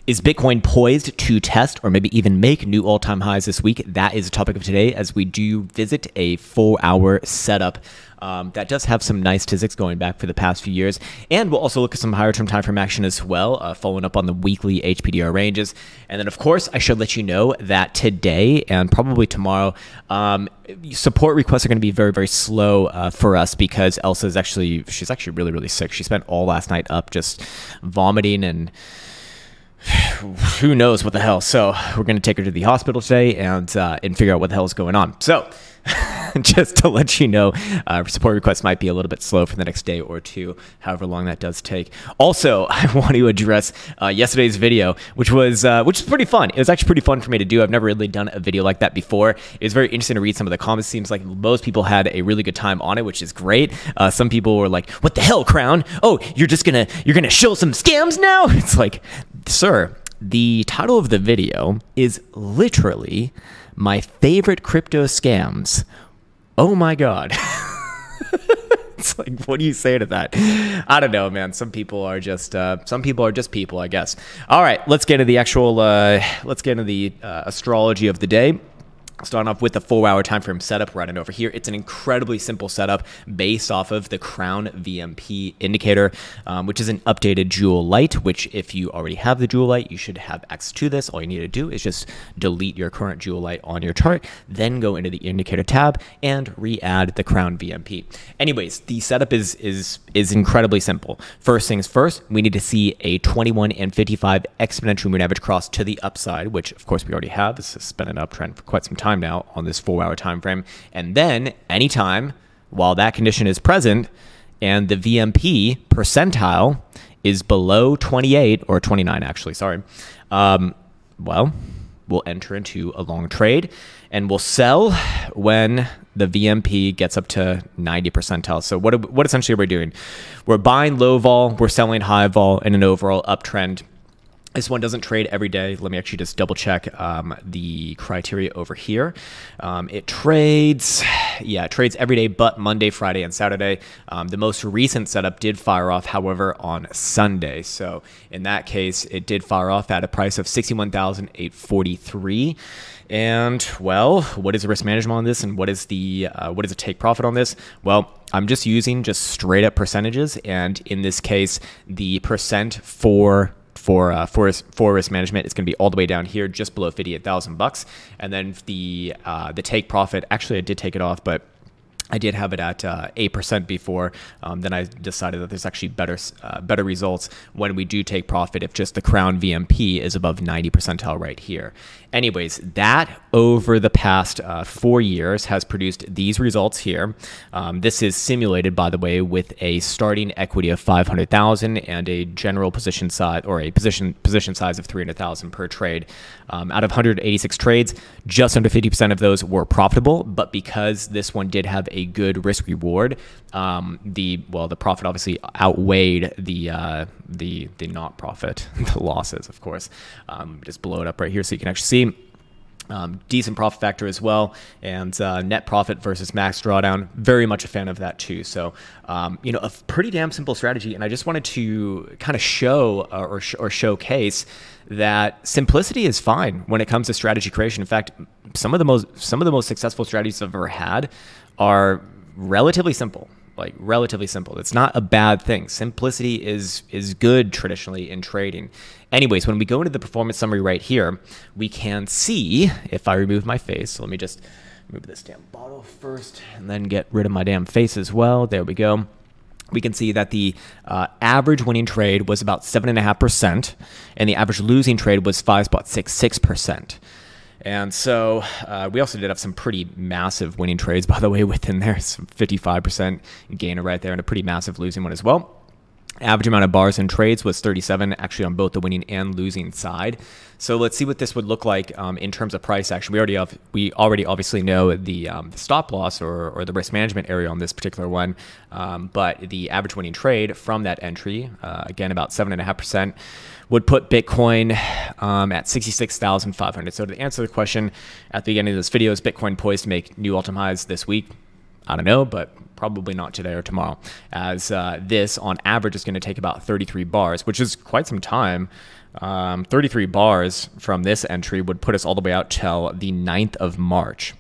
Is Bitcoin poised to test or maybe even make new all-time highs this week? That is the topic of today as we do visit a 4-hour setup that does have some nice statistics going back for the past few years. And we'll also look at some higher term time frame action as well, following up on the weekly HPDR ranges. And then, of course, I should let you know that today and probably tomorrow, support requests are going to be very, very slow for us because Elsa is she's actually really, really sick. She spent all last night up just vomiting and who knows what the hell. So we're going to take her to the hospital today and figure out what the hell is going on. So just to let you know, support requests might be a little bit slow for the next day or two, however long that does take. Also, I want to address yesterday's video, which was pretty fun. It was actually pretty fun for me to do. I've never really done a video like that before. It was very interesting to read some of the comments. Seems like most people had a really good time on it, which is great. Some people were like, "What the hell, Krown? Oh, you're gonna show some scams now?" It's like, sir, the title of the video is literally my favorite crypto scams. Oh my God. It's like, what do you say to that? I don't know, man. Some people are just people, I guess. All right, let's get into the actual, astrology of the day. Starting off with the 4-hour time frame setup right on over here. It's an incredibly simple setup based off of the Krown VMP indicator, which is an updated Jewel light, which if you already have the Jewel light, you should have access to this. All you need to do is just delete your current Jewel light on your chart, then go into the indicator tab and re-add the Krown VMP. Anyways, the setup is incredibly simple. First things first, we need to see a 21 and 55 exponential moving average cross to the upside, which of course we already have. This has been an uptrend for quite some time now on this 4-hour time frame. And then anytime while that condition is present and the VMP percentile is below 28 or 29 actually, sorry, well, we'll enter into a long trade and we'll sell when the VMP gets up to 90 percentile. So what essentially are we doing? We're buying low vol, we're selling high vol in an overall uptrend. This one doesn't trade every day. Let me actually just double check the criteria over here. It trades every day but Monday, Friday, and Saturday. The most recent setup did fire off, however, on Sunday. So in that case, it did fire off at a price of 61,843. And well, what is the risk management on this, and what is the take profit on this? Well, I'm just using straight up percentages, and in this case, the percent for risk management is going to be all the way down here, just below 58,000 bucks. And then the take profit, actually I did take it off, but I did have it at 8% before. Then I decided that there's actually better results when we do take profit if just the Krown VMP is above 90 percentile right here. Anyways, that over the past 4 years has produced these results here. This is simulated, by the way, with a starting equity of 500,000 and a general position size, or a position size of 300,000 per trade. Out of 186 trades, just under 50% of those were profitable. But because this one did have a good risk reward, the profit obviously outweighed the not profit, the losses, of course. Just blow it up right here so you can actually see. Decent profit factor as well, and net profit versus max drawdown. Very much a fan of that too. So, a pretty damn simple strategy. And I just wanted to kind of show or showcase that simplicity is fine when it comes to strategy creation. In fact, some of the most successful strategies I've ever had are relatively simple. Like relatively simple. It's not a bad thing. Simplicity is good traditionally in trading. Anyways, when we go into the performance summary right here, we can see, if I remove my face, so let me just move this damn bottle first and then get rid of my damn face as well. There we go. We can see that the average winning trade was about 7.5%, and the average losing trade was 5.66%. And so we also did have some pretty massive winning trades, by the way, within there. Some 55% gainer right there and a pretty massive losing one as well. Average amount of bars and trades was 37, actually on both the winning and losing side. So let's see what this would look like in terms of price action. We already obviously know the stop loss or the risk management area on this particular one, but the average winning trade from that entry, again about 7.5%, would put Bitcoin at 66,500. So to answer the question at the beginning of this video, is Bitcoin poised to make new all-time highs this week? I don't know, but probably not today or tomorrow, as this on average is going to take about 33 bars, which is quite some time 33 bars from this entry would put us all the way out till the 9th of March.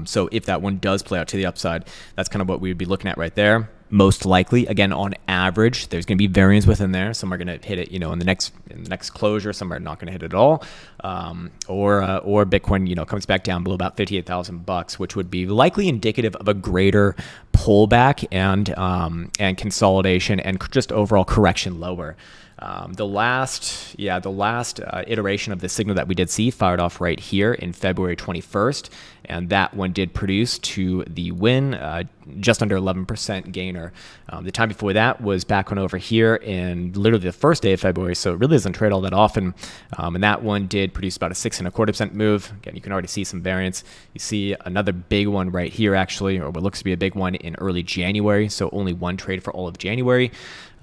So if that one does play out to the upside, that's kind of what we would be looking at right there. Most likely, again, on average, there's going to be variance within there. Some are going to hit it, in the next closure. Some are not going to hit it at all. Or Bitcoin, comes back down below about $58,000, which would be likely indicative of a greater pullback and consolidation and just overall correction lower. The last iteration of the signal that we did see fired off right here in February 21st, and that one did produce to the win, just under 11% gainer. The time before that was back on over here in literally the first day of February, so it really doesn't trade all that often. And that one did produce about a 6.25% move. Again, you can already see some variance. You see another big one right here, actually, or what looks to be a big one in early January. So only one trade for all of January.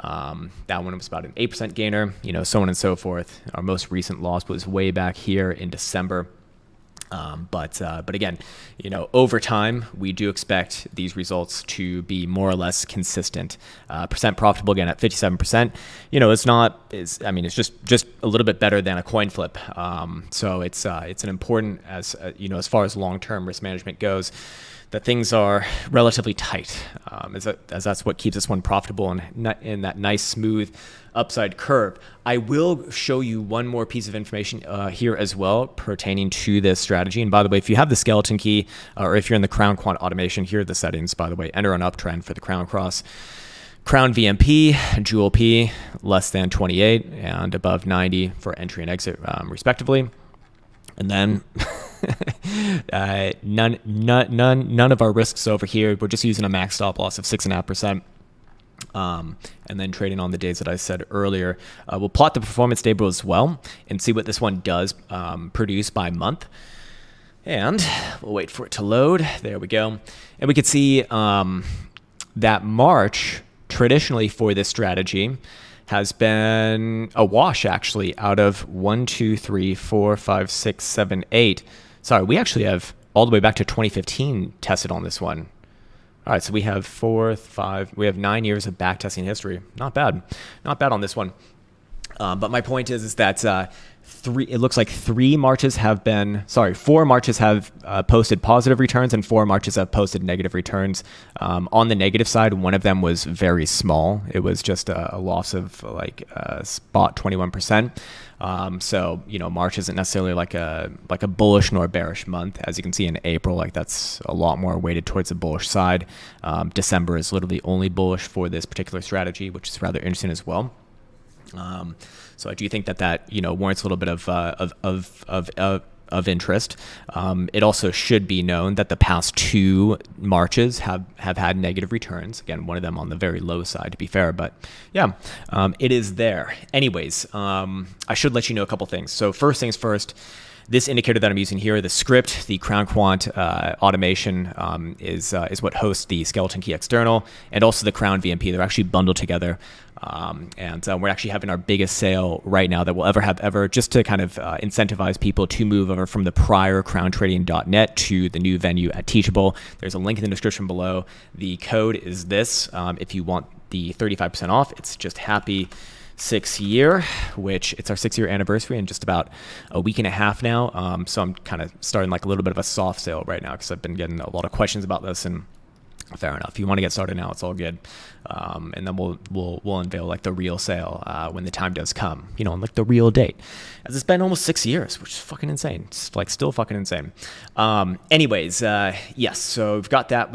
That one was about an 8% gainer, so on and so forth. Our most recent loss was way back here in December. But again, over time, we do expect these results to be more or less consistent. Percent profitable again at 57%. It's just a little bit better than a coin flip. So it's an important as far as long-term risk management goes, that things are relatively tight, as that's what keeps this one profitable and in that nice smooth upside curve. I will show you one more piece of information here as well pertaining to this strategy. And by the way, if you have the skeleton key or if you're in the Krown Quant automation, here are the settings, by the way. Enter an uptrend for the Krown cross. Krown VMP, Jewel P, less than 28 and above 90 for entry and exit, respectively. And then none of our risks over here. We're just using a max stop loss of 6.5%. And then trading on the days that I said earlier. We'll plot the performance table as well and see what this one does produce by month. And we'll wait for it to load. There we go. And we can see that March, traditionally for this strategy, has been a wash, actually, out of 1, 2, 3, 4, 5, 6, 7, 8. Sorry, we actually have all the way back to 2015 tested on this one. All right, so we have 9 years of backtesting history. Not bad. Not bad on this one. But my point is that it looks like 4 Marches have posted positive returns and 4 Marches have posted negative returns. On the negative side, one of them was very small. It was just a loss of spot 21%. So March isn't necessarily like a bullish nor bearish month. As you can see in April, that's a lot more weighted towards the bullish side. December is literally only bullish for this particular strategy, which is rather interesting as well. So I do think that warrants a little bit of interest. It also should be known that the past 2 Marches have had negative returns. Again, one of them on the very low side, to be fair, but yeah, it is there. Anyways, I should let you know a couple things. So first things first, this indicator that I'm using here, the script, the Krown Quant automation, is what hosts the skeleton key external and also the Krown VMP. They're actually bundled together. And we're actually having our biggest sale right now that we'll ever, just to kind of incentivize people to move over from the prior crowntrading.net to the new venue at Teachable. There's a link in the description below. The code is this. If you want the 35% off, it's just happy 6 year, which it's our 6-year anniversary in just about a week and a half now. So I'm kind of starting like a little bit of a soft sale right now because I've been getting a lot of questions about this, and fair enough. If you want to get started now, it's all good. And then we'll unveil like the real sale when the time does come, on like the real date. As it's been almost 6 years, which is fucking insane. It's like still fucking insane. Anyways, yes. So we've got that.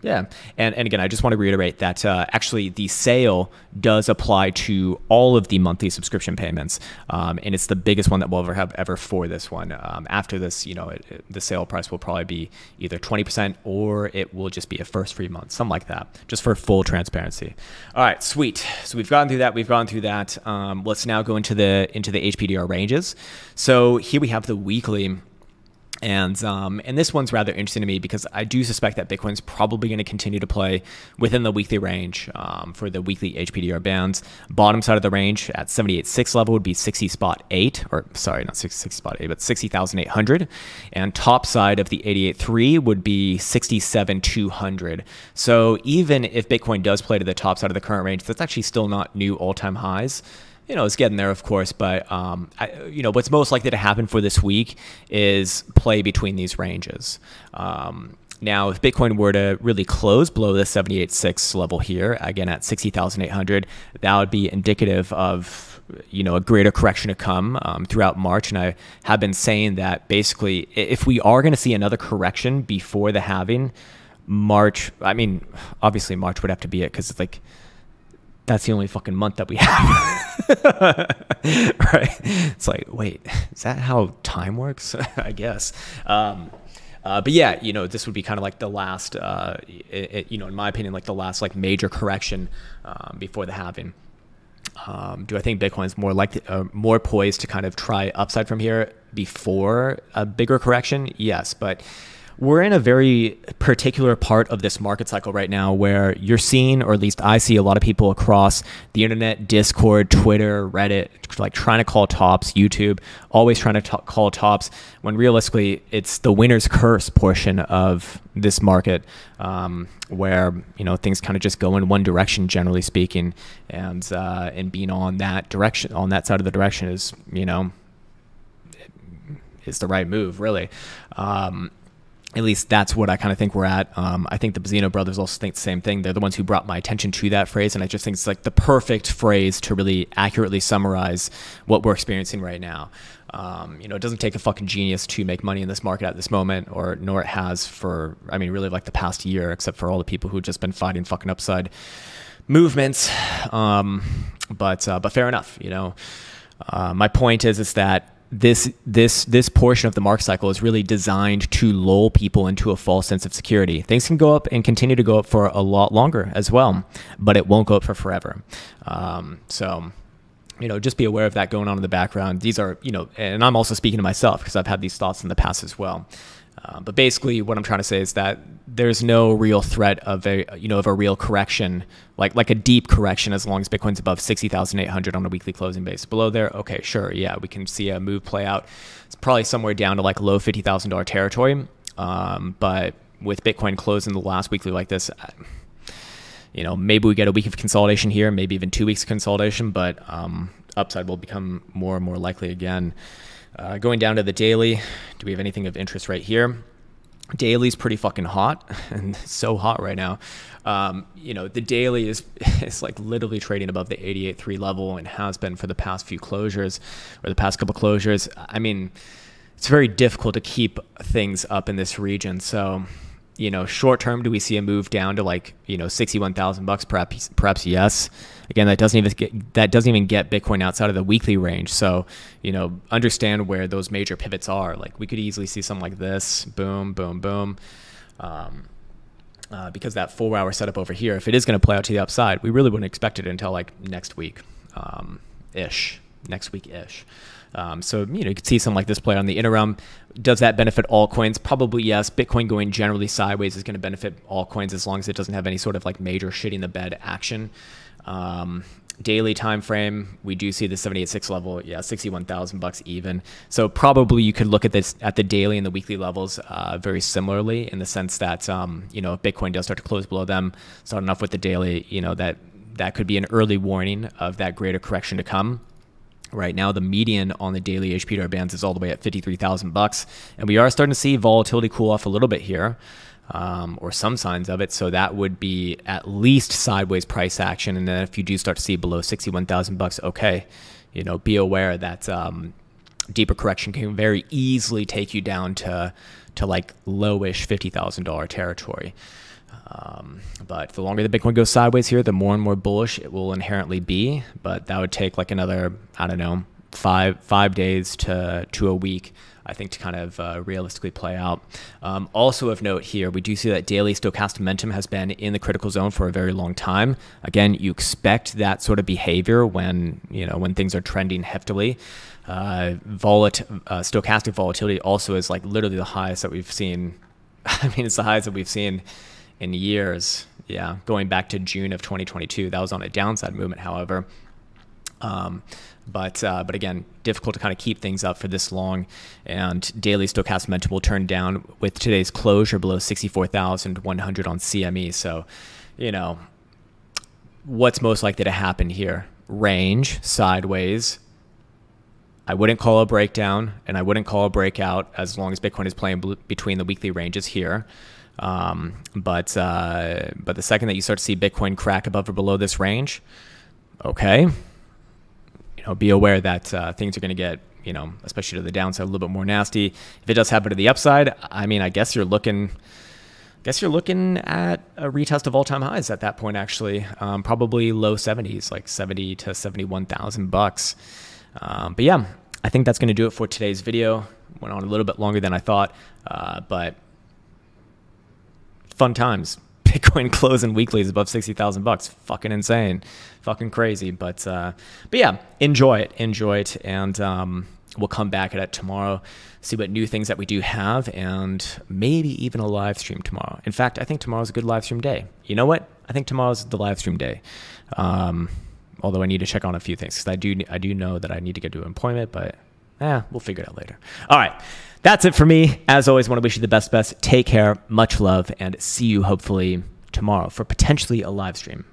Yeah. And again, I just want to reiterate that actually the sale does apply to all of the monthly subscription payments, and it's the biggest one that we'll ever for this one. After this, the sale price will probably be either 20% or it will just be a first free month, something like that, just for full transparency. All right, sweet. So we've gone through that. Let's now go into the HPDR ranges. So here we have the weekly And this one's rather interesting to me because I do suspect that Bitcoin's probably going to continue to play within the weekly range for the weekly HPDR bands. Bottom side of the range at 78.6 level would be 60 spot 8, or sorry, not 60 spot 8, but 60,800. And top side of the 88.3 would be 67,200. So even if Bitcoin does play to the top side of the current range, that's actually still not new all-time highs. You know, it's getting there, of course, but, you know, what's most likely to happen for this week is play between these ranges. Now, if Bitcoin were to really close below the 78.6 level here, again at 60,800, that would be indicative of, you know, a greater correction to come throughout March. And I have been saying that basically, if we are going to see another correction before the halving, March, I mean, obviously March would have to be it because it's like, that's the only fucking month that we have. Right? It's like, wait, is that how time works? I guess. But yeah, you know, this would be kind of like the last, you know, in my opinion, like the last like major correction before the halving. Do I think Bitcoin's more likely, more poised to kind of try upside from here before a bigger correction? Yes, but we're in a very particular part of this market cycle right now where you're seeing, or at least I see, a lot of people across the internet, Discord, Twitter, Reddit, like trying to call tops, YouTube, always trying to call tops, when realistically it's the winner's curse portion of this market, where, you know, things kind of just go in one direction, generally speaking, and being on that direction, on that side of the direction is, you know, is the right move, really. At least that's what I kind of think we're at. I think the Bazzino brothers also think the same thing. They're the ones who brought my attention to that phrase, and I just think it's like the perfect phrase to really accurately summarize what we're experiencing right now. You know, it doesn't take a fucking genius to make money in this market at this moment, or nor it has for, I mean, really like the past year, except for all the people who've just been fighting fucking upside movements. But fair enough. You know, my point is that this portion of the market cycle is really designed to lull people into a false sense of security. Things can go up and continue to go up for a lot longer as well, but it won't go up for forever. So, you know, just be aware of that going on in the background. These are, you know, and I'm also speaking to myself because I've had these thoughts in the past as well. But basically what I'm trying to say is that there's no real threat of a, you know, of a real correction, like a deep correction, as long as Bitcoin's above 60,800 on a weekly closing base. Below there, okay, sure, yeah, we can see a move play out. It's probably somewhere down to like low $50,000 territory. But with Bitcoin closing the last weekly like this, you know, maybe we get a week of consolidation here, maybe even 2 weeks of consolidation, but upside will become more and more likely again. Going down to the daily, do we have anything of interest right here? Daily's pretty fucking hot, and so hot right now. You know, the daily is like literally trading above the 88.3 level and has been for the past few closures, or the past couple closures. I mean, it's very difficult to keep things up in this region. So, you know, short term, do we see a move down to like, you know, 61,000 bucks? Perhaps yes. Again, that doesn't even get Bitcoin outside of the weekly range. So, you know, understand where those major pivots are. Like we could easily see something like this, boom, boom, boom. Because that 4-hour setup over here, if it is going to play out to the upside, we really wouldn't expect it until like next week, next week-ish. So, you know, you could see something like this play on the interim. Does that benefit altcoins? Probably yes. Bitcoin going generally sideways is going to benefit altcoins as long as it doesn't have any sort of like major shitting the bed action. Daily time frame, we do see the 78.6 level, yeah, 61,000 bucks even. So probably you could look at this at the daily and the weekly levels very similarly, in the sense that you know, if Bitcoin does start to close below them, start enough with the daily, you know, that could be an early warning of that greater correction to come. Right now, the median on the daily HPDR bands is all the way at 53,000 bucks, and we are starting to see volatility cool off a little bit here, or some signs of it. So that would be at least sideways price action. And then if you do start to see below 61,000 bucks, okay, you know, be aware that deeper correction can very easily take you down to like lowish $50,000 territory. But the longer the Bitcoin goes sideways here, the more and more bullish it will inherently be. But that would take like another, I don't know, five days to a week, I think, to kind of realistically play out. Also of note here, we do see that daily stochastic momentum has been in the critical zone for a very long time. Again, you expect that sort of behavior when, when things are trending heftily. Stochastic volatility also is like literally the highest that we've seen. I mean, it's the highest that we've seen in years. Yeah, going back to June of 2022. That was on a downside movement, however. But again, difficult to kind of keep things up for this long, and daily stochastic momentum will turn down with today's closure below 64,100 on CME. So, what's most likely to happen here? Range, sideways. I wouldn't call a breakdown, and I wouldn't call a breakout as long as Bitcoin is playing between the weekly ranges here. But the second that you start to see Bitcoin crack above or below this range, okay, be aware that things are going to get, especially to the downside, a little bit more nasty. If it does happen to the upside, I mean, I guess you're looking at a retest of all-time highs at that point. Actually, probably low 70s, like 70 to 71,000 bucks. But yeah, I think that's going to do it for today's video. Went on a little bit longer than I thought, but fun times. Bitcoin closing weekly is above 60,000 bucks. Fucking insane, fucking crazy. But yeah, enjoy it, and we'll come back at it tomorrow, see what new things that we do have, and maybe even a live stream tomorrow. In fact, I think tomorrow's a good live stream day. You know what? I think tomorrow's the live stream day. Although I need to check on a few things, because I do know that I need to get to an appointment, but we'll figure it out later. All right. That's it for me. As always, want to wish you the best. Take care, much love, and see you hopefully tomorrow for potentially a live stream.